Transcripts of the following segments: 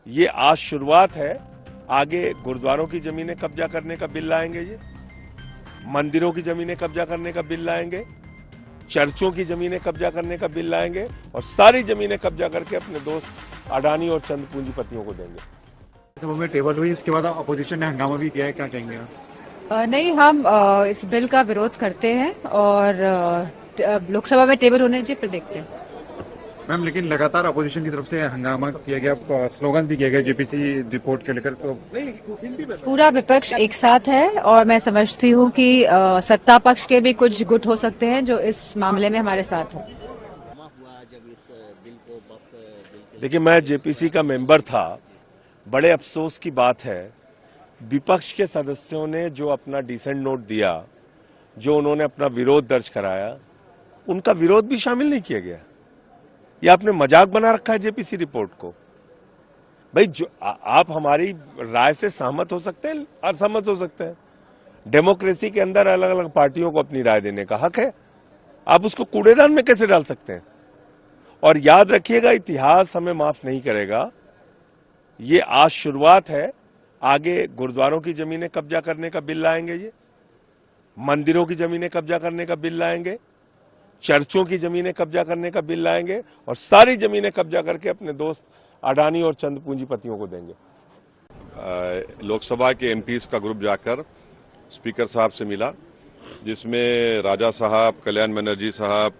ये आज शुरुआत है, आगे गुरुद्वारों की जमीनें कब्जा करने का बिल लाएंगे, ये मंदिरों की जमीनें कब्जा करने का बिल लाएंगे, चर्चों की जमीनें कब्जा करने का बिल लाएंगे और सारी जमीनें कब्जा करके अपने दोस्त अडानी और चंद पूंजीपतियों को देंगे। सभा में टेबल हुई, इसके बाद अपोजिशन ने हंगामा भी किया है, क्या कहेंगे आप? नहीं, हम इस बिल का विरोध करते हैं और लोकसभा में टेबल होने चाहिए, फिर देखते हैं। मैम, लेकिन लगातार अपोजिशन की तरफ से हंगामा किया गया, स्लोगन भी किया गया जेपीसी रिपोर्ट के लेकर, तो पूरा विपक्ष एक साथ है और मैं समझती हूँ कि सत्ता पक्ष के भी कुछ गुट हो सकते हैं जो इस मामले में हमारे साथ हो। देखिए, मैं जेपीसी का मेंबर था। बड़े अफसोस की बात है, विपक्ष के सदस्यों ने जो अपना डिसेंट नोट दिया, जो उन्होंने अपना विरोध दर्ज कराया, उनका विरोध भी शामिल नहीं किया गया। ये आपने मजाक बना रखा है जेपीसी रिपोर्ट को। भाई, जो आप हमारी राय से सहमत हो सकते हैं, असहमत हो सकते हैं। डेमोक्रेसी के अंदर अलग अलग पार्टियों को अपनी राय देने का हक है। आप उसको कूड़ेदान में कैसे डाल सकते हैं? और याद रखिएगा, इतिहास हमें माफ नहीं करेगा। ये आज शुरुआत है, आगे गुरुद्वारों की जमीनें कब्जा करने का बिल लाएंगे, ये मंदिरों की जमीनें कब्जा करने का बिल लाएंगे, चर्चों की जमीनें कब्जा करने का बिल लाएंगे और सारी जमीनें कब्जा करके अपने दोस्त अडानी और चंद पूंजीपतियों को देंगे। लोकसभा के एमपीज का ग्रुप जाकर स्पीकर साहब से मिला, जिसमें राजा साहब, कल्याण बनर्जी साहब,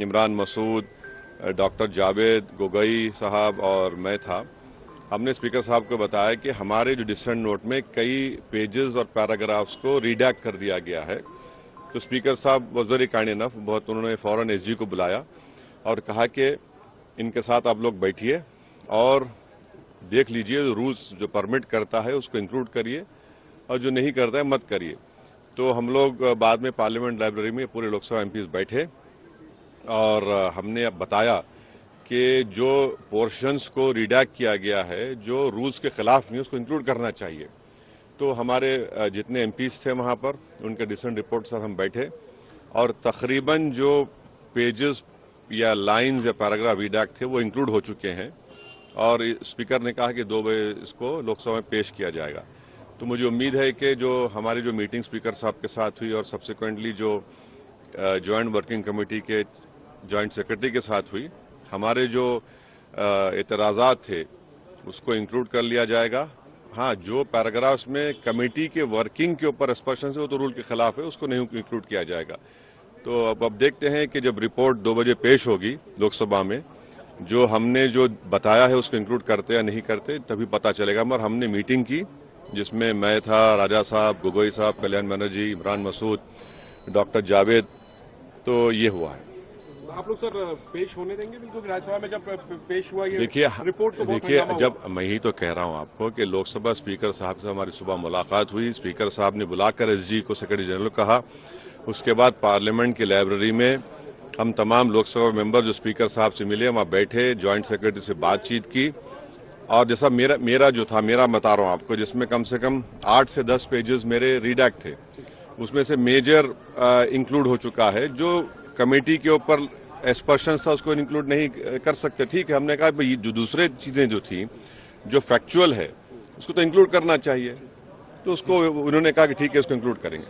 इमरान मसूद, डॉक्टर जावेद गोगोई साहब और मैं था। हमने स्पीकर साहब को बताया कि हमारे जो डिसेंट नोट में कई पेजेस और पैराग्राफ्स को रीडैक्ट कर दिया गया है। तो स्पीकर साहब वाज वेरी काइंड इनफ, उन्होंने फौरन एसजी को बुलाया और कहा कि इनके साथ आप लोग बैठिए और देख लीजिए, रूल्स जो परमिट करता है उसको इंक्लूड करिए और जो नहीं करता है मत करिए। तो हम लोग बाद में पार्लियामेंट लाइब्रेरी में पूरे लोकसभा एमपीज बैठे और हमने अब बताया कि जो पोर्शंस को रिडैक्ट किया गया है, जो रूल्स के खिलाफ नहीं, उसको इंक्लूड करना चाहिए। तो हमारे जितने एमपीज थे वहां पर, उनके डिसेंट रिपोर्ट से हम बैठे और तकरीबन जो पेजेस या लाइंस या पैराग्राफ रिडैक्ट थे वो इंक्लूड हो चुके हैं और स्पीकर ने कहा कि 2 बजे इसको लोकसभा में पेश किया जाएगा। तो मुझे उम्मीद है कि जो हमारी जो मीटिंग स्पीकर साहब के साथ हुई और सब्सिक्वेंटली जो ज्वाइंट वर्किंग कमेटी के ज्वाइंट सेक्रेटरी के साथ हुई, हमारे जो एतराजात थे उसको इंक्लूड कर लिया जाएगा। हाँ, जो पैराग्राफ्स में कमेटी के वर्किंग के ऊपर एक्सप्रेशन है वो तो रूल के खिलाफ है, उसको नहीं इंक्लूड किया जाएगा। तो अब देखते हैं कि जब रिपोर्ट 2 बजे पेश होगी लोकसभा में, जो हमने जो बताया है उसको इंक्लूड करते या नहीं करते तभी पता चलेगा। मगर हमने मीटिंग की जिसमें मैं था, राजा साहब, गोगोई साहब, कल्याण बनर्जी, इमरान मसूद, डॉक्टर जावेद, तो ये हुआ है। आप लोग सर पेश होने देंगे बिल्कुल राज्यसभा में? जब पेश हुआ ये देखिए रिपोर्ट तो देखिए, जब मैं ही तो कह रहा हूं आपको कि लोकसभा स्पीकर साहब से हमारी सुबह मुलाकात हुई। स्पीकर साहब ने बुलाकर एसजी को, सेक्रेटरी जनरल कहा। उसके बाद पार्लियामेंट की लाइब्रेरी में हम तमाम लोकसभा मेंबर जो स्पीकर साहब से मिले, वहां बैठे, ज्वाइंट सेक्रेटरी से बातचीत की और जैसा मेरा बता रहा हूं आपको, जिसमें कम से कम 8 से 10 पेजेस मेरे रीडैक्ट थे, उसमें से मेजर इंक्लूड हो चुका है। जो कमेटी के ऊपर एक्सपर्शंस था उसको इंक्लूड नहीं कर सकते, ठीक है। हमने कहा भाई जो दूसरे चीजें जो थी, जो फैक्चुअल है, उसको तो इंक्लूड करना चाहिए। तो उसको उन्होंने कहा कि ठीक है, उसको इंक्लूड करेंगे।